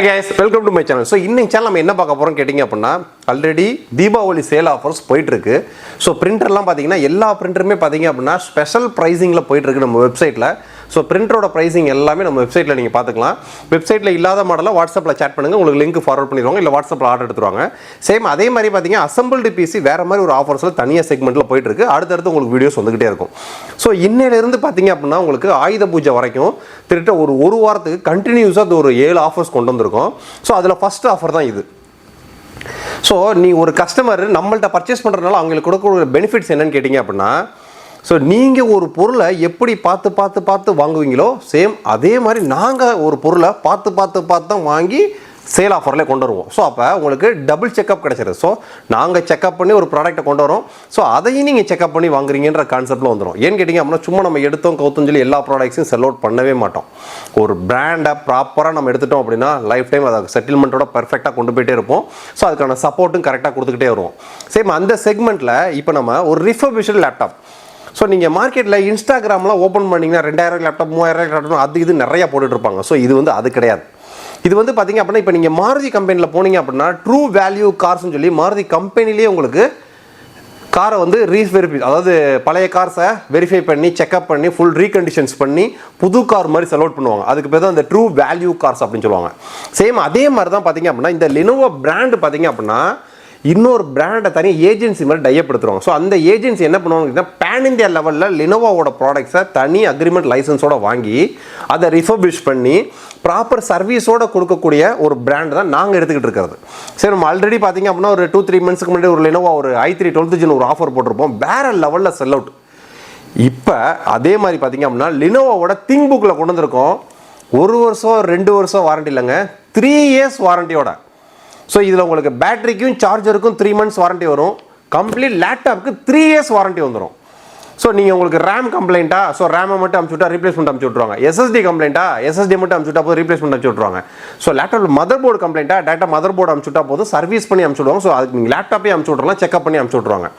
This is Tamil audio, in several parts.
Hey guys, welcome to my channel. So இன்னைக்கு சேனல் நம்ம என்ன பார்க்க போறோம் கேட்டிங்க அப்படினா ஆல்ரெடி தீபாவளி சேல் ஆஃபர்ஸ் போயிட்டு இருக்கு. ஸோ பிரிண்டர்லாம் பார்த்தீங்கன்னா எல்லா பிரிண்டருமே பார்த்தீங்க அப்படின்னா ஸ்பெஷல் ப்ரைஸிங்கில் போயிட்டு இருக்கு நம்ம வெப்சைட்டில். ஸோ பிரிண்டரோட ப்ரைஸிங் எல்லாமே நம்ம வெப்சைட்டில் நீங்கள் பார்த்துக்கலாம். வெப்சைட்டில் இல்லாத மாடலை வாட்ஸ்அப்பில் சேட் பண்ணுங்கள், உங்களுக்கு லிங்க் ஃபார்வர்ட் பண்ணிடுவாங்க, இல்லை வாட்ஸ்அப்பில் ஆர்டர் எடுத்துருவாங்க. சேம் அதே மாதிரி பார்த்தீங்கன்னா அசம்பிள்டு பிசி வேறு மாதிரி ஒரு ஆஃபர்ஸில் தனியாக செக்மெண்ட்டில் போயிட்டு இருக்கு. அடுத்தடுத்து உங்களுக்கு வீடியோஸ் வந்துகிட்டே இருக்கும். ஸோ இன்னையிலேருந்து பார்த்தீங்க அப்படின்னா உங்களுக்கு ஆயுத பூஜை வரைக்கும் திருட்ட ஒரு வாரத்துக்கு கண்டினியூஸாக ஒரு 7 ஆஃபர்ஸ் கொண்டு வந்திருக்கோம். ஸோ அதில் ஃபஸ்ட் ஆஃபர் தான் இது. ஸோ நீ ஒரு கஸ்டமர் நம்மள்ட்ட பர்ச்சேஸ் பண்ணுறதுனால அவங்களுக்கு கொடுக்கக்கூடிய பெனிஃபிட்ஸ் என்னன்னு கேட்டிங்க அப்படின்னா, ஸோ நீங்கள் ஒரு பொருளை எப்படி பார்த்து வாங்குவீங்களோ சேம் அதே மாதிரி நாங்கள் ஒரு பொருளை பார்த்து தான் வாங்கி சேல் ஆஃபரில் கொண்டு வருவோம். ஸோ அப்போ உங்களுக்கு டபுள் செக்அப் கிடச்சிருது. ஸோ நாங்கள் செக்அப் பண்ணி ஒரு ப்ராடக்ட்டை கொண்டு வரோம். ஸோ அதையும் நீங்கள் செக்அப் பண்ணி வாங்குறீங்கன்ற கான்செப்ட்டில் வந்துடும். ஏன்னு கேட்டிங்க அப்படின்னா சும்மா நம்ம எடுத்தோம் கவுத்தோம் சொல்லி எல்லா ப்ராடக்ட்ஸையும் செல் அவுட் பண்ணவே மாட்டோம். ஒரு பிராண்டை ப்ராப்பராக நம்ம எடுத்துட்டோம் அப்படின்னா லைஃப் டைம் அதை செட்டில்மெண்ட்டோட பர்ஃபெக்டாக கொண்டு போயிட்டே இருப்போம். ஸோ அதுக்கான சப்போர்ட்டும் கரெக்டாக கொடுத்துக்கிட்டே வருவோம். சேம் அந்த செக்மெண்ட்டில் இப்போ நம்ம ஒரு ரிஃபர்பிஷ்டு லேப்டாப். ஸோ நீங்கள் மார்க்கெட்டில் இன்ஸ்டாகிராம்லாம் ஓப்பன் பண்ணிங்கன்னா 2000 லேப்டாப் 3000 லேப்டாப் அது இது நிறையா போட்டுட்ருப்பாங்க. ஸோ இது வந்து அது கிடையாது. இது வந்து பார்த்தீங்க அப்படின்னா இப்போ நீங்கள் மாருதி கம்பெனியில் போனீங்க அப்படின்னா ட்ரூ வேல்யூ கார்ஸ்னு சொல்லி மாருதி கம்பெனிலேயே உங்களுக்கு காரை வந்து ரீவெரிஃபை, அதாவது பழைய கார்ஸை வெரிஃபை பண்ணி செக்அப் பண்ணி ஃபுல் ரீகண்டிஷன்ஸ் பண்ணி புது கார் மாதிரி செல் அவுட் பண்ணுவாங்க. அதுக்கு பேர் தான் இந்த ட்ரூ வேல்யூ கார்ஸ் அப்படின்னு சொல்லுவாங்க. சேம் அதே மாதிரி தான் பார்த்தீங்க அப்படின்னா இந்த லெனோவோ பிராண்டு பார்த்தீங்க அப்படின்னா இன்னொரு பிராண்டை தனி ஏஜென்சி மாதிரி டையப்படுத்துவாங்க. ஸோ அந்த ஏஜென்சி என்ன பண்ணுவாங்கன்னா பேன் இந்தியா லெவலில் லெனோவோட ப்ராடக்ட்ஸை தனி அக்ரிமெண்ட் லைசன்ஸோட வாங்கி அதை ரிஃபர்பிஷ் பண்ணி ப்ராப்பர் சர்வீஸோடு கொடுக்கக்கூடிய ஒரு பிராண்ட் தான் நாங்கள் எடுத்துக்கிட்டு இருக்கிறது. சரி, நம்ம ஆல்ரெடி பார்த்தீங்க அப்படின்னா ஒரு 2-3 மந்த்ஸ்க்கு முன்னாடி ஒரு லெனோவோ ஒரு i3 12th Gen ஒரு ஆஃபர் போட்டிருப்போம். வேறு லெவலில் செல் அவுட். இப்போ அதே மாதிரி பார்த்தீங்க அப்படின்னா லெனோவோட திங்க்புக்கில் கொண்டு வந்திருக்கோம். 1 வருஷம் 2 வருஷம் வாரண்டி இல்லைங்க, 3 years வாரண்டியோட. ஸோ இதில் உங்களுக்கு பேட்டரிக்கும் சார்ஜருக்கும் 3 months வாரண்டி வரும். கம்ப்ளீட் லேப்டாப்புக்கு 3 years வாரண்டி வந்துடும். ஸோ நீங்கள் உங்களுக்கு ரேம் கம்ப்ளைண்ட்டா, ஸோ ரேமை மட்டும் அனுப்பிச்சுட்டா ரீப்ளேஸ்மெண்ட் அனுப்பிச்சு விட்ருவாங்க. எஸ்எஸ்டி கம்ப்ளைண்ட்டா, எஸ்எஸ்டி மட்டும் அனுப்பிச்சுட்டா போதும் ரீப்ளேஸ்மெண்ட் அனுப்பிச்சு விட்ருவாங்க. ஸோ லேப்டாப் மதர் போர்டு கம்ப்ளைண்ட்டா டேட்டா மதர் போர்டு அனுப்பிச்சுட்டா போதும் சர்வீஸ் பண்ணி அனுப்பிச்சு விடுவாங்க. ஸோ அதுக்கு நீங்கள் லேப்டாப்பே அனுப்பிச்சு விட்றலாம், செக்அப் பண்ணி அனுப்பிச்சு விட்ருவாங்க.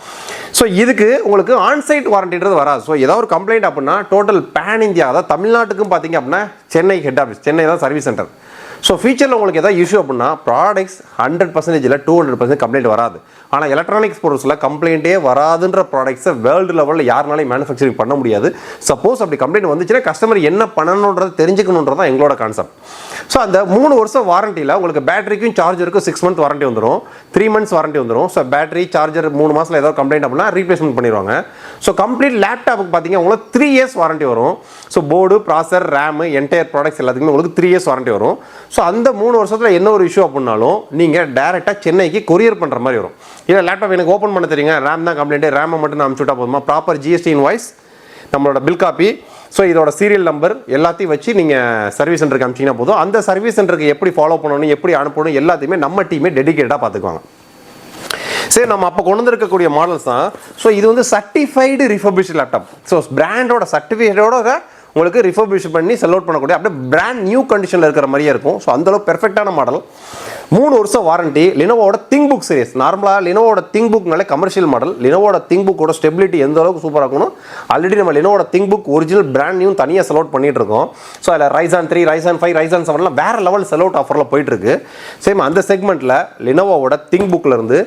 ஸோ இதுக்கு உங்களுக்கு ஆன்சைட் வாரண்டின்றது வராது. ஸோ ஏதாவது ஒரு கம்ப்ளைண்ட் அப்படின்னா டோட்டல் பேன் இந்தியா, அதாவது தமிழ்நாட்டுக்கும் பார்த்தீங்க அப்படின்னா சென்னை ஹெட் ஆஃபீஸ், சென்னை தான் சர்வீஸ் சென்டர். ஸோ ஃபியூச்சரில் உங்களுக்கு எதாவது இஷ்யூ அப்படின்னா ப்ராடக்ட்ஸ் 100% இல்லை 200% கம்ப்ளைண்ட் வராது. ஆனால் எலக்ட்ரானிக்ஸ் பொருட்ஸில் கம்ப்ளைண்ட்டே வராதுன்ற ப்ராடக்ட்ஸை வேர்ல்டு லெவலில் யாருனாலையும் மேனுஃபேக்சரிங் பண்ண முடியாது. சப்போஸ் அப்படி கம்ப்ளைண்ட் வந்துச்சுன்னா கஸ்டமர் என்ன பண்ணணுன்றதை தெரிஞ்சுக்கணுன்றதான் எங்களோட கான்செப்ட். ஸோ அந்த 3 வருஷம் வாரண்டியில் உங்களுக்கு பேட்டரிக்கும் சார்ஜருக்கும் 6 months வாரண்டி வந்துடும், 3 months வாரண்டி வந்துடும். ஸோ பேட்டரி சார்ஜர் 3 மாதத்தில் ஏதாவது கம்ப்ளைண்ட் அப்படின்னா ரீப்ளேஸ்மெண்ட் பண்ணிடுவாங்க. ஸோ கம்ப்ளீட் லேப்டாப்புக்கு பார்த்தீங்கன்னா உங்களுக்கு 3 years வாரண்டி வரும். ஸோ போர்டு, ப்ராசர், ரேமு, என்டையர் ப்ராடக்ட்ஸ் எல்லாத்துக்குமே உங்களுக்கு 3 years வாரண்டி வரும். ஸோ அந்த 3 வருஷத்தில் என்ன ஒரு இஷ்யூ அப்படின்னாலும் நீங்கள் டேரெக்டாக சென்னைக்கு கொரியர் பண்ணுற மாதிரி வரும். இல்லை லேப்டாப் எனக்கு ஓப்பன் பண்ண தெரியுங்க, ரேம் தான் கம்ப்ளைண்ட்டு, ரேமை மட்டும் நான் அனுப்பிச்சுட்டா போதுமா, ப்ராப்பர் ஜிஎஸ்டி இன்வாய்ஸ், நம்மளோட பில் காப்பி, ஸோ இதோட சீரியல் நம்பர் எல்லாத்தையும் வச்சு நீங்கள் சர்வீஸ் சென்டருக்கு அனுப்பிச்சிங்கன்னா போதும். அந்த சர்வீஸ் சென்டருக்கு எப்படி ஃபாலோ பண்ணணும், எப்படி அனுப்பணும் எல்லாத்தையுமே நம்ம டீமே டெடிகேட்டாக பார்த்துக்குவாங்க. சரி, நம்ம அப்போ கொண்டு வந்திருக்கக்கூடிய மாடல்ஸ் தான். ஸோ இது வந்து சர்டிஃபைடு ரிஃபர்பிஷ்டு லேப்டாப். ஸோ பிராண்டோட சர்டிஃபிகேட்டோட உங்களுக்கு ரிஃபர்பிஷ் பண்ணி செல் அவுட் பண்ணக்கூடிய அப்படியே பிராண்ட் நியூ கண்டிஷனில் இருக்கிற மாதிரியே இருக்கும். ஸோ அந்தளவு பெர்ஃபெக்டான மாடல். 3 வருஷம் வாரண்டி. லெனோவோட திங்க்புக் சீரிஸ். நார்மலாக லெனோவோட திங்க்புக்னாலே கமர்ஷியல் மாடல். லெனோவோட திங்க்புக்கோட ஸ்டெபிலிட்டி எந்த அளவுக்கு சூப்பராக இருக்கணும். ஆல்ரெடி நம்ம லெனோவோட திங்க்புக் ஒரிஜினல் பிராண்ட் நியூ தனியாக செல் அவுட் பண்ணிட்டு இருக்கோம். ஸோ அதில் Ryzen 3, Ryzen 5, Ryzen 7 வேறு லெவல் செல் அவுட் ஆஃபரில் போயிட்டு இருக்கு. சேம் அந்த செக்மெண்ட்டில் லெனோவோட திங்க்புக்கில் இருந்து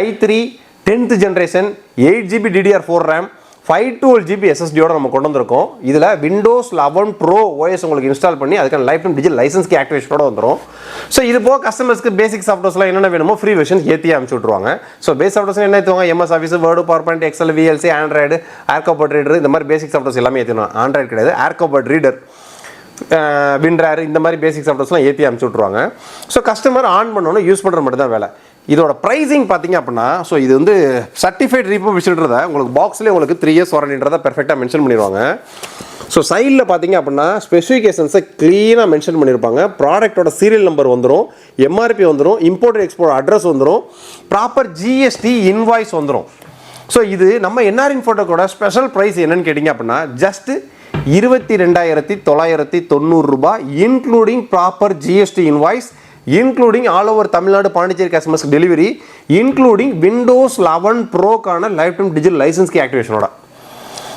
i3 10th Generation 8GB DDR4 RAM 512GB SSDயோட நம்ம கொண்டு வந்திருக்கோம். இதில் Windows 11 Pro OS உங்களுக்கு இன்ஸ்டால் பண்ணி அதுக்கான லைஃப் டைம் டிஜிட்டல் லைசன்ஸ்க்கு ஆக்டிவேஷனோட வந்துடும். ஸோ இது போக கஸ்டமர்ஸ்க்கு பேசிக் சாஃப்ட்வேர்ஸ்லாம் என்னென்ன வேணுமோ ஃப்ரீ வெர்ஷன்ஸ் ஏற்றி அனுப்பிச்சு விட்ருவாங்க. ஸோ பேஸ் சாஃப்ட்வேர்ஸ் என்ன ஏற்றுவாங்க, MS Office, Word, PowerPoint, Excel, VLC, ANROID, AirCompert Reader, இந்த மாதிரி பேசிக் சாஃப்ட்வேர்ஸ் எல்லாமே ஏற்றிடுவாங்க. ஆண்ட்ராய்டு கிடையாது, AirCompert Reader, WinRAR, இந்த மாதிரி பேசிக் சாஃப்ட்வேர்ஸ்லாம் ஏற்றி அனுப்பிச்சு விட்ருவாங்க. ஸோ கஸ்டமர் ஆன் பண்ணோன்னு யூஸ் பண்ணுற மட்டும் தான் வேலை. இதோட ப்ரைஸிங் பார்த்தீங்க அப்படின்னா, ஸோ இது வந்து சர்டிஃபைட் ரீபர்பிஷ்டுன்றதை உங்களுக்கு பாக்ஸ்லேயே உங்களுக்கு 3 years வாரண்டின்றதை பெர்ஃபெக்டாக மென்ஷன் பண்ணிடுவாங்க. ஸோ சைடில் பார்த்தீங்க அப்படின்னா ஸ்பெசிஃபிகேஷன்ஸை க்ளீனாக மென்ஷன் பண்ணியிருப்பாங்க. ப்ராடக்டோட சீரியல் நம்பர் வந்துடும், MRP வந்துடும், இம்போர்ட் எக்ஸ்போர்ட் அட்ரஸ் வந்துடும், ப்ராப்பர் GST இன்வாய்ஸ் வந்துடும். ஸோ இது நம்ம NR இன்ஃபோடெக்கோட ஸ்பெஷல் ப்ரைஸ் என்னன்னு கேட்டிங்க அப்படின்னா ஜஸ்ட் 22,990 ரூபாய், including proper GST invoice, including all over Tamil Nadu Pondicherry கஸ்டமர்ஸ்க்கு டெலிவரி, இன்க்ளூடிங் Windows 11 ப்ரோக்கான லைஃப் டைம் டிஜிட்டல் லைசன்ஸ்க்கு ஆக்டிவேஷனோட.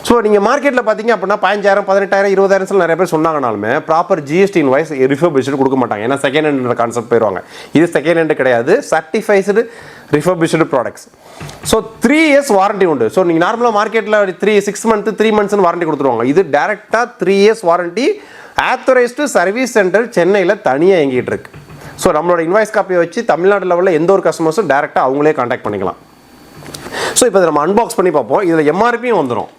ஸோ நீங்கள் மார்க்கெட்டில் பார்த்தீங்க அப்படின்னா 15,000 18,000 20,000 நிறைய பேர் சொன்னாங்கனாலுமே ப்ராப்பர் ஜிஎஸ்டி இன்வாய்ஸ் ரிஃபர்பிஷ்டு கொடுக்க மாட்டாங்க. ஏன்னா செகண்ட் ஹேண்ட் கான்செப்ட் போயிடுவாங்க. இது செகண்ட் ஹேண்டு கிடையாது, சர்டிஃபைஸ்டு ரிஃபர்பிஷ்டு ப்ராடக்ட்ஸ். ஸோ 3 இயர்ஸ் வாரண்டி உண்டு. ஸோ நீங்கள் நார்மலாக மார்க்கெட்டில் 6 மந்த் 3 மந்த்ஸ்னு வாரண்டி கொடுத்துருவாங்க. இது டேரெக்டாக 3 years warranty authorised service centre சென்னையில் தனியாக இயங்கிட்டு இருக்கு. ஸோ நம்மளோட இன்வாய்ஸ் காப்பியை வச்சு தமிழ்நாடு லெவலில் எந்த ஒரு கஸ்டமர்ஸும் டேரெக்டாக அவங்களே காண்டாக்ட் பண்ணிக்கலாம். ஸோ இப்போ நம்ம அன்பாக்ஸ் பண்ணி பார்ப்போம். இதில் எம்ஆர்பியும் வந்துடும்.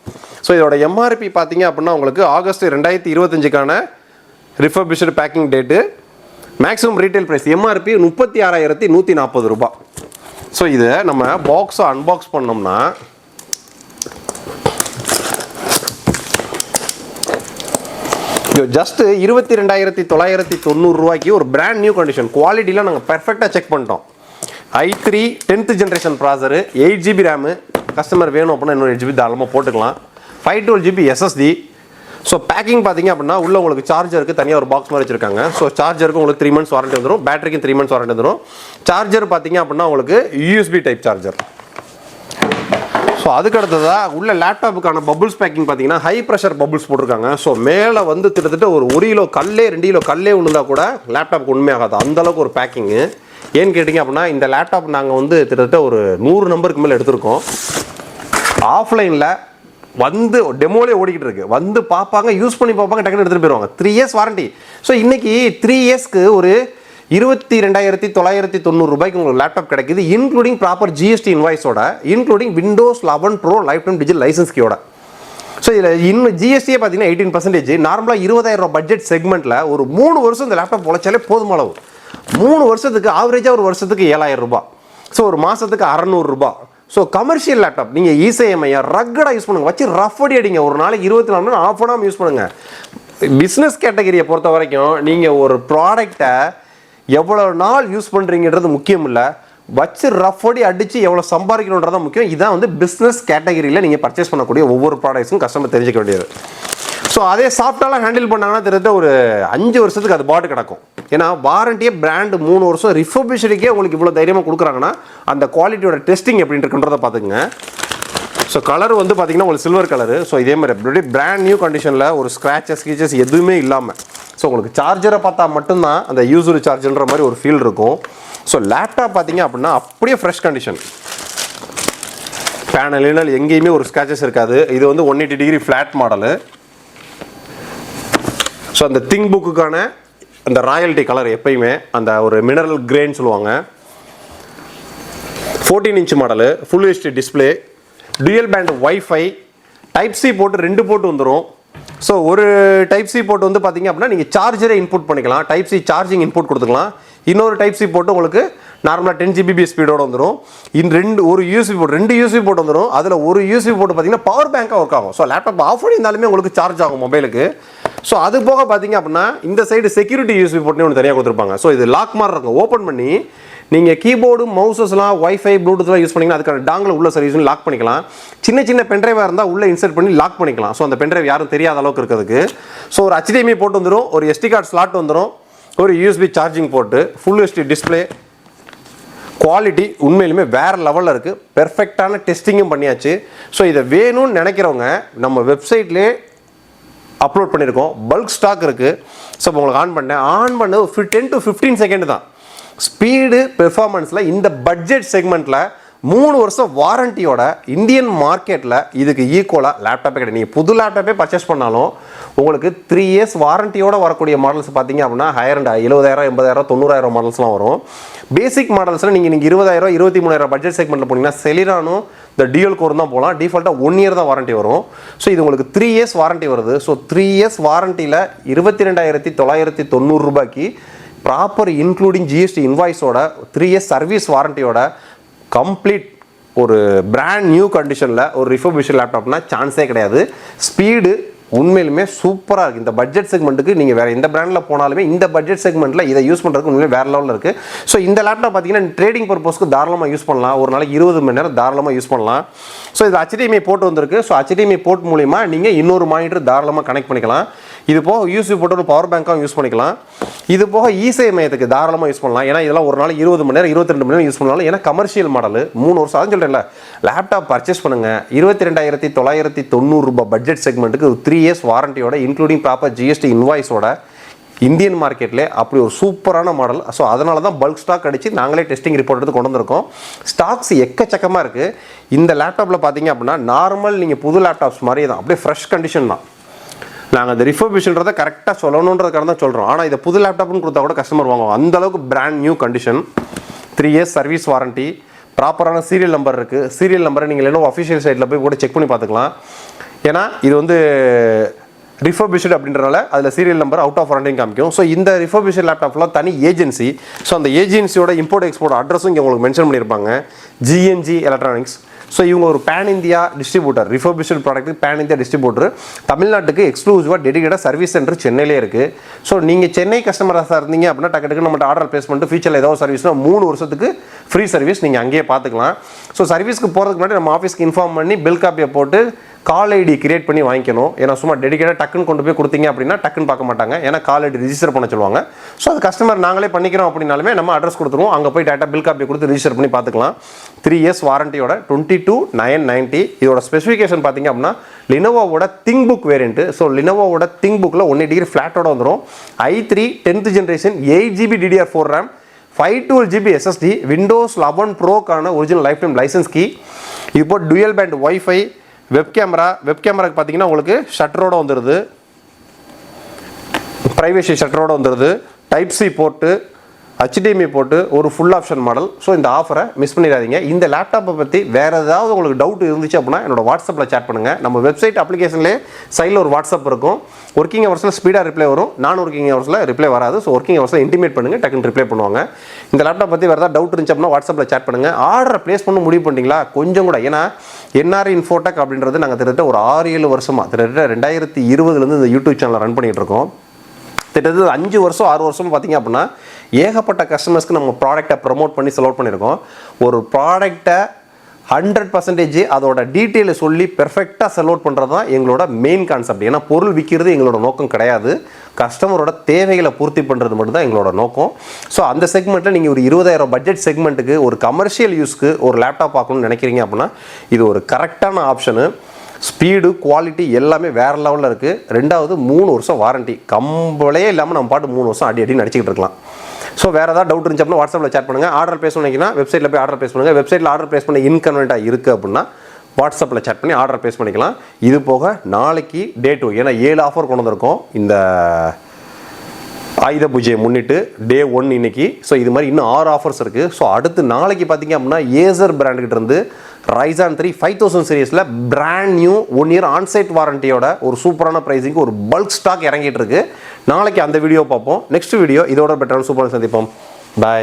ஸோ இதோட எம்ஆர்பி பார்த்தீங்க அப்படின்னா உங்களுக்கு ஆகஸ்ட் 2025க்கான refurbished packing date. Maximum retail price MRP 36,140 ரூபாய். ஸோ இதை நம்ம பாக்ஸை அன்பாக்ஸ் பண்ணோம்னா ஜஸ்ட் 22,990 ரூபாய்க்கு ஒரு பிராண்ட் நியூ கண்டிஷன் குவாலிட்டியில் நாங்கள் பெர்ஃபெக்டாக செக் பண்ணிட்டோம். i3 10th generation processor, 8GB RAM. Customer வேணும் அப்படின்னா இன்னொரு 8GB தாராளமாக போட்டுக்கலாம். 512GB SSD. ஸோ பேக்கிங் பார்த்தீங்க அப்படின்னா உள்ள உங்களுக்கு சார்ஜருக்கு தனியாக ஒரு பாக்ஸ் மாதிரி வச்சிருக்காங்க. ஸோ சார்ஜருக்கு உங்களுக்கு 3 months வாரண்டி வந்துடும், பேட்டரிக்கு 3 months வாரண்டி வந்துடும். சார்ஜர் பார்த்தீங்க அப்படின்னா உங்களுக்கு USB டைப் சார்ஜர். ஸோ அதுக்கு அடுத்ததாக உள்ள லேப்டாப்புக்கான பபுள்ஸ் பேக்கிங் பார்த்தீங்கன்னா ஹை ப்ரெஷர் பபுள்ஸ் போட்டிருக்காங்க. ஸோ மேலே வந்து கிட்டத்தட்ட ஒரு 1 கிலோ கல்லே 2 கிலோ கல்லே விழுந்தா கூட லேப்டாப்புக்கு உண்மையாகாது, அந்தளவுக்கு ஒரு பேக்கிங்கு. ஏன்னு கேட்டிங்க அப்படின்னா இந்த லேப்டாப் நாங்கள் வந்து கிட்டத்தட்ட ஒரு 100 நம்பருக்கு மேலே எடுத்திருக்கோம். ஆஃப்லைனில் வந்து டெமோலே ஓடிக்கிட்டு இருக்கு, வந்து பார்ப்பாங்க, யூஸ் பண்ணி பார்ப்பாங்க, டக்குனு எடுத்துகிட்டு போயிடுவாங்க. 3 இயர்ஸ் வாரண்டி. ஸோ இன்றைக்கி 3 இயர்ஸ்க்கு ஒரு 22,990 ரூபாய்க்கு உங்களுக்கு லேப்டாப் கிடைக்குது, இன்க்ளூடிங் ப்ராப்பர் ஜிஎஸ்டி இன்வாய்ஸோட, including Windows 11 pro lifetime digital licence கீயோட. ஸோ இதில் இன்னும் ஜிஎஸ்டியே பார்த்தீங்கன்னா 18%. நார்மலாக 20,000 ரூபா பட்ஜெட் செக்மெண்ட்டில் ஒரு 3 வருஷம் இந்த லேப்டாப் உழைச்சாலே போதும் அளவு. 3 வருஷத்துக்கு ஆவரேஜாக ஒரு வருஷத்துக்கு 7,000 ரூபாய். ஸோ ஒரு மாதத்துக்கு 600 ரூபாய். ஸோ கமர்ஷியல் லேப்டாப் நீங்கள் இசைஎம்ஐ ரக்கடாக யூஸ் பண்ணுங்கள், வச்சு ரஃப் அடி அடிங்க. ஒரு நாளைக்கு 24 மணி நேரம் ஆஃப் பண்ணாமல் யூஸ் பண்ணுங்கள். பிஸ்னஸ் கேட்டகரியை பொறுத்த வரைக்கும் நீங்கள் ஒரு ப்ராடக்டை எவ்வளோ நாள் யூஸ் பண்ணுறீங்கிறது முக்கியம் இல்லை, வச்சு ரஃப் அடி அடித்து எவ்வளோ சம்பாதிக்கணுன்றதான் முக்கியம். இதான் வந்து பிஸ்னஸ் கேட்டகரியில் நீங்கள் பர்ச்சேஸ் பண்ணக்கூடிய ஒவ்வொரு ப்ராடக்ட்ஸும் கஸ்டமர் தெரிஞ்சிக்க வேண்டியது. ஸோ அதே சாஃப்டாலாம் ஹேண்டில் பண்ணாங்கன்னா தெரிஞ்ச ஒரு 5 வருஷத்துக்கு அது பாட்டு கிடக்கும். ஏன்னா வாரண்டியே பிராண்டு 3 வருஷம் ரிஃபர்பிஷ்டுக்கே உங்களுக்கு இவ்வளோ தைரியமாக கொடுக்குறாங்கன்னா அந்த குவாலிட்டியோட டெஸ்டிங் எப்படி இருக்குன்றதை பார்த்துக்குங்க. ஸோ கலர் வந்து பார்த்தீங்கன்னா உங்களுக்கு சில்வர் கலரு. ஸோ இதே மாதிரி அப்படி பிராண்ட் நியூ கண்டிஷனில் ஒரு ஸ்க்ராச்சஸ் ஸ்கீச்சஸ் எதுவுமே இல்லாமல். ஸோ உங்களுக்கு சார்ஜரை பார்த்தா மட்டும்தான் அந்த யூஸ்டு சார்ஜர்ன்ற மாதிரி ஒரு ஃபீல் இருக்கும். ஸோ லேப்டாப் பார்த்தீங்க அப்படின்னா அப்படியே ஃப்ரெஷ் கண்டிஷன், பேனல் எங்கேயுமே ஒரு ஸ்க்ராச்சஸ் இருக்காது. இது வந்து 180 டிகிரி ஃப்ளாட் மாடலு. ஸோ அந்த திங்க்புக்குக்கான அந்த ராயல்டி கலர் எப்பயுமே அந்த ஒரு மினரல் கிரேன்னு சொல்லுவாங்க. 14 inch model, full HD display, dual band WiFi, type C போட்டு 2 போட்டு வந்துடும். ஸோ ஒரு டைப் சி போட்டு வந்து பார்த்தீங்க அப்படின்னா நீங்கள் சார்ஜரே இன்புட் பண்ணிக்கலாம், டைப் சி சார்ஜிங் இன்புட் கொடுத்துக்கலாம். இன்னொரு டைப் சி போட்டு உங்களுக்கு நார்மலாக 10 Gbps ஸ்பீடோடு வந்துடும். ஒரு யூஎஸ்பி போட்டு 2 யூஎஸ்பி போட்டு வந்துடும். அதில் ஒரு யூஎஸ்பி போட்டு பார்த்தீங்கன்னா பவர் பேங்காக ஒர்க் ஆகும். ஸோ லேப்டாப் ஆஃப் பண்ணியிருந்தாலுமே உங்களுக்கு சார்ஜ் ஆகும் மொபைலுக்கு. ஸோ அது போக பார்த்தீங்க அப்படின்னா இந்த சைடு செக்யூரிட்டி யூஎஸ்பி போட்டுனே ஒன்று தனியாக கொடுத்துருப்பாங்க. ஸோ இது லாக் மாதிரி இருக்கும், ஓப்பன் பண்ணி நீங்கள் கீபோர்டு மவுசஸ்லாம் வைஃபை ப்ளூடூத்லாம் யூஸ் பண்ணிங்கன்னா அதுக்கான டாங்கில் உள்ள சர்வீஸ்னு லாக் பண்ணிக்கலாம். சின்ன சின்ன பென்ட்ரைவாக இருந்தால் உள்ளே இன்சர்ட் பண்ணி லாக் பண்ணிக்கலாம். ஸோ அந்த பென்ட்ரைவ் யாரும் தெரியாத அளவுக்கு இருக்கிறதுக்கு. ஸோ ஒரு HDMI போட்டு வந்துடும், ஒரு SD கார்டு ஸ்லாட் வந்துடும், ஒரு USB சார்ஜிங் போட்டு, ஃபுல் ஹெச்டி டிஸ்பிளே. குவாலிட்டி உண்மையிலுமே வேறு லெவலில் இருக்குது. பெர்ஃபெக்டான டெஸ்டிங்கும் பண்ணியாச்சு. ஸோ இதை வேணும்னு நினைக்கிறவங்க நம்ம வெப்சைட்லேயே அப்லோட் பண்ணியிருக்கோம், பல்க் ஸ்டாக் இருக்குது. ஸோ இப்போ உங்களுக்கு ஆன் பண்ண 10 to 15 செகண்ட் தான். ஸ்பீடு பெர்ஃபார்மன்ஸில் இந்த பட்ஜெட் செக்மெண்ட்டில் 3 வருஷம் வாரண்டியோட இந்தியன் மார்க்கெட்டில் இதுக்கு ஈக்குவலாக லேப்டாப்பே கிடையாது. நீங்கள் புது லேப்டாப்பே பர்ச்சேஸ் பண்ணாலும் உங்களுக்கு 3 இயர்ஸ் வாரண்டியோட வரக்கூடிய மாடல்ஸ் பார்த்தீங்க அப்படின்னா ஹையர் அண்ட் 70,000 80,000 90,000 மாடல்ஸ்லாம் வரும். பேசிக் மாடல்ஸில் நீங்கள் 20,000 23,000 பட்ஜெட் செக்மெண்ட்டில் போனீங்கன்னா செலிரானும் இந்த டியூல் கோர் தான் போகலாம். டிஃபால்ட்டாக 1 இயர் தான் வாரண்டி வரும். ஸோ இது உங்களுக்கு 3 இயர்ஸ் வாரண்டி வருது. ஸோ 3 இயர்ஸ் வாரண்டியில் 22,990 ரூபாய்க்கு ப்ராப்பர் இன்க்ளூடிங் ஜிஎஸ்டி இன்வாய்ஸோட 3 இயர்ஸ் சர்வீஸ் வாரண்டியோட கம்ப்ளீட் ஒரு பிராண்ட் நியூ கண்டிஷனில் ஒரு ரிஃபர்பிஷ்டு லேப்டாப்னா சான்ஸே கிடையாது. ஸ்பீடு உண்மையிலுமே சூப்பராக இருக்குது. இந்த பட்ஜெட் செக்மெண்ட்டுக்கு நீங்கள் வேறு எந்த பிராண்டில் போனாலுமே இந்த பட்ஜெட் செக்மெண்ட்டில் இதை யூஸ் பண்ணுறதுக்கு உண்மையிலே வேறு லெவலில் இருக்குது. ஸோ இந்த லேப்டாப் பார்த்தீங்கன்னா ட்ரேடிங் பர்பஸ்க்கு தாராளமாக யூஸ் பண்ணலாம். ஒரு நாளைக்கு 20 மணி நேரம் தாராளமாக யூஸ் பண்ணலாம். ஸோ இது HDMI போர்ட் வந்திருக்கு. ஸோ HDMI போர்ட் மூலிமா நீங்கள் இன்னொரு மானிட்டர் தாராளமாக கனெக்ட் பண்ணிக்கலாம். இது போக யூஎஸ்பி போட்டு ஒரு பவர் பேங்காகவும் யூஸ் பண்ணிக்கலாம். இது போக இசேவை மையத்துக்கு தாராளமாக யூஸ் பண்ணலாம். ஏன்னா இதெல்லாம் ஒரு நாள் 20 மணி நேரம் 22 மணி நேரம் யூஸ் பண்ணலாம். ஏன்னா கமர்ஷியல் மாடல் 3 வருஷம் அதான் சொல்கிறேன்ல. லேப்டாப் பர்ச்சேஸ் பண்ணுங்கள் 22,990 ரூபாய் பட்ஜெட் செக்மெண்ட்டுக்கு 3 இயர்ஸ் வாரண்டியோட இன்க்ளூடிங் ப்ராப்பர் GST இன்வாய்ஸோட இந்தியன் மார்க்கெட்லேயே அப்படி ஒரு சூப்பரான மாடல். ஸோ அதனால தான் பல்க் ஸ்டாக் அடித்து நாங்களே டெஸ்டிங் ரிப்போர்ட் எடுத்து கொண்டு வந்திருக்கோம். ஸ்டாக்ஸ் எக்கச்சக்கமாக இருக்குது. இந்த லேப்டாப்பில் பார்த்தீங்க அப்படின்னா நார்மல் நீங்கள் புது லேப்டாப்ஸ் மாதிரி தான், அப்படியே ஃப்ரெஷ் கண்டிஷன் தான். நாங்கள் அந்த ரிஃபர்பிஷ்ன்றதை கரெக்டாக சொல்லணுன்றதுக்காக தான் சொல்கிறோம். ஆனால் இதை புது லேப்டாப்னு கொடுத்தா கூட கஸ்டமர் வாங்குவோம். அந்தளவுக்கு brand new condition, 3 years service warranty, ப்ராப்பரான சீரியல் நம்பர் இருக்குது. சீரியல் நம்பரை நீங்கள் LENOVO அஃபிஷியல் சைட்டில் போய் கூட செக் பண்ணி பார்த்துக்கலாம். ஏன்னா இது வந்து ரிஃபர்பிஷ்டு அப்படின்றனால அதில் சீரியல் நம்பர் அவுட் ஆஃப் வாரண்டின்னு காமிக்கும். ஸோ இந்த ரிஃபர்பிஷ்டு லேப்டாப்லாம் தனி ஏஜென்சி. ஸோ அந்த ஏஜென்சியோட இம்போர்ட் எக்ஸ்போர்ட் அட்ரஸும் இங்கே உங்களுக்கு மென்ஷன் பண்ணியிருப்பாங்க. GNG electronics. ஸோ இவங்க ஒரு பேன் இந்தியா டிஸ்ட்ரிபியூட்டர், ரிஃபர்பிஷ்டு ப்ராடக்ட்டுக்கு பேன் இந்தியா டிஸ்ட்ரிபியூட்டர். தமிழ்நாட்டுக்கு எக்ஸ்க்ளூசிவாக டெடிகேட்டாக சர்வீஸ் சென்டர் சென்னையிலே இருக்குது. ஸோ நீங்கள் சென்னை கஸ்டமராக இருந்தீங்க அப்படின்னா டக்கு நம்மகிட்ட ஆர்டர் ப்ளேஸ் பண்ணிட்டு ஃபியூச்சரில் ஏதாவது சர்வீஸ்னா 3 வருஷத்துக்கு ஃப்ரீ சர்வீஸ் நீங்கள் அங்கேயே பார்த்துக்கலாம். ஸோ சர்வீஸ்க்கு போகிறதுக்கு முன்னாடி நம்ம ஆஃபீஸ்க்கு இன்ஃபார்ம் பண்ணி பில் காப்பியை போட்டு கால் ஐடி கிரியேட் பண்ணி வாங்கிக்கணும். ஏன்னா சும்மா டெடிகேட்டாக டக்குன்னு கொண்டு போய் கொடுத்தீங்க அப்படின்னா டக்குன்னு பார்க்க மாட்டாங்க. ஏன்னா கால் ஐடி ரிஜிஸ்டர் பண்ண சொல்லுவாங்க. ஸோ அது கஸ்டமர் நாங்களே பண்ணிக்கிறோம் அப்படின்னாலுமே நம்ம அட்ரஸ் கொடுத்துருவோம். அங்கே போய் டேட்டா பில் காப்பி கொடுத்து ரிஜிஸ்டர் பண்ணி பார்த்துக்கலாம். 3 இயர்ஸ் வாரண்டியோட 22,990. இதோட ஸ்பெசிஃபிகேஷன் பார்த்தீங்க அப்படின்னா LENOVOவோட ThinkBook வேரியன்ட். ஸோ LENOVOவோட ThinkBookல 180 டிகிரி ஃப்ளாட்டோட வந்துடும். i3 10th generation 8GB DDR4 RAM, 512GB SSD, Windows 11 Proக்கான original lifetime licence key. இது போல் டூயல் பேண்ட் வைஃபை, வெப் கேமராக்கு பார்த்தீங்கன்னா உங்களுக்கு ஷட்டரோட வந்துடுது, ப்ரைவேசி ஷட்டரோட வந்துடுது, டைப் சி போர்ட்டு, HDMI போட்டு ஒரு ஃபுல் ஆப்ஷன் மாடல். ஸோ இந்த ஆஃபரை மிஸ் பண்ணிடாதீங்க. இந்த லேப்டாப்பை பற்றி வேறு ஏதாவது உங்களுக்கு டவுட் இருந்துச்சு அப்படின்னா என்னோட வாட்ஸ்அப்பில் சேட் பண்ணுங்கள். நம்ம வெப்சைட் அப்ளிகேஷன்லேயே சைடில் ஒரு வாட்ஸ்அப் இருக்கும். ஒர்க்கிங் ஹவர்ஸில் ஸ்பீடாக ரிப்ளை வரும், நான் ஒர்க்கிங் ஹவர்ஸில் ரிப்ளை வராது. ஸோ ஒர்க்கிங் ஹவர்ஸில் இன்டிமேட் பண்ணுங்கள், டக்குன்னு ரிப்ளை பண்ணுவாங்க. இந்த லேப்டாப் பற்றி வேறு ஏதாவது டவுட் இருந்துச்சு அப்படின்னா வாட்ஸ்அப்பில் சேட் பண்ணுங்கள். ஆர்டரை ப்ளேஸ் பண்ண முடிவு பண்ணிட்டீங்களா கொஞ்சம் கூட, ஏன்னா NRI இன்ஃபோடெக் அப்படின்றது நாங்கள் கிட்டத்தட்ட ஒரு 6-7 வருஷமாக, கிட்டத்தட்ட 2020 இந்த யூடியூப் சேனலை ரன் பண்ணிகிட்டு இருக்கோம். கிட்டத்தட்ட 5 வருஷம் 6 வருஷம் பார்த்தீங்க அப்படின்னா ஏகப்பட்ட கஸ்டமர்ஸ்க்கு நம்ம ப்ராடக்டை ப்ரமோட் பண்ணி செல் அவுட் பண்ணியிருக்கோம். ஒரு ப்ராடக்டை 100% அதோட டீட்டெயிலை சொல்லி பெர்ஃபெக்டாக செல் அவுட் பண்ணுறது தான் எங்களோட மெயின் கான்செப்ட். ஏன்னா பொருள் விற்கிறது எங்களோட நோக்கம் கிடையாது, கஸ்டமரோட தேவைகளை பூர்த்தி பண்ணுறது மட்டும்தான் எங்களோட நோக்கம். ஸோ அந்த செக்மெண்ட்டில் நீங்கள் ஒரு 20,000 பட்ஜெட் செக்மெண்ட்டுக்கு ஒரு கமர்ஷியல் யூஸ்க்கு ஒரு லேப்டாப் பார்க்கணும்னு நினைக்கிறீங்க அப்படின்னா இது ஒரு கரெக்டான ஆப்ஷனு. ஸ்பீடு குவாலிட்டி எல்லாமே வேறு லெவலில் இருக்குது. ரெண்டாவது 3 வருஷம் வாரண்ட்டி, கம்பளே இல்லாமல் நம்ம பாட்டு 3 வருஷம் அடி நடிச்சிக்கிட்டு இருக்கலாம். ஸோ வேறு ஏதாவது டவுட் இருந்துச்சு அப்படின்னா வாட்ஸ்அப்பில் சேட் பண்ணுங்கள். ஆர்டர் ப்ளேஸ் பண்ணிங்கன்னா வெப்சைட்டில் போய் ஆர்டர் ப்ளேஸ் பண்ணுங்கள். வெப்சைட்டில் ஆர்டர் ப்ளேஸ் பண்ண இன்கன்வீனியன்ட்டாக இருக்குது அப்படின்னா வாட்ஸ்அப்பில் சேட் பண்ணி ஆர்டர் ப்ளேஸ் பண்ணிக்கலாம். இது போக நாளைக்கு Day 2, ஏன்னா 7 ஆஃபர் கொண்டு வந்திருக்கோம் இந்த ஆயுத பூஜையை முன்னிட்டு Day 1 இன்னைக்கு. ஸோ இது மாதிரி இன்னும் 6 ஆஃபர்ஸ் இருக்குது. ஸோ அடுத்து நாளைக்கு பார்த்தீங்க அப்படின்னா ஏசர் பிராண்டுக்கிட்ட இருந்து Ryzen 3 5000 சீரீஸில் பிராண்ட் நியூ 1 இயர் ஆன்சைட் வாரண்டியோட ஒரு சூப்பரான ப்ரைஸிங்க்கு ஒரு பல்க் ஸ்டாக் இறங்கிட்டு இருக்கு. நாளைக்கு அந்த வீடியோ பார்ப்போம். நெக்ஸ்ட் வீடியோ இதோட பெட்டரான சூப்பரான சந்திப்போம். பாய்.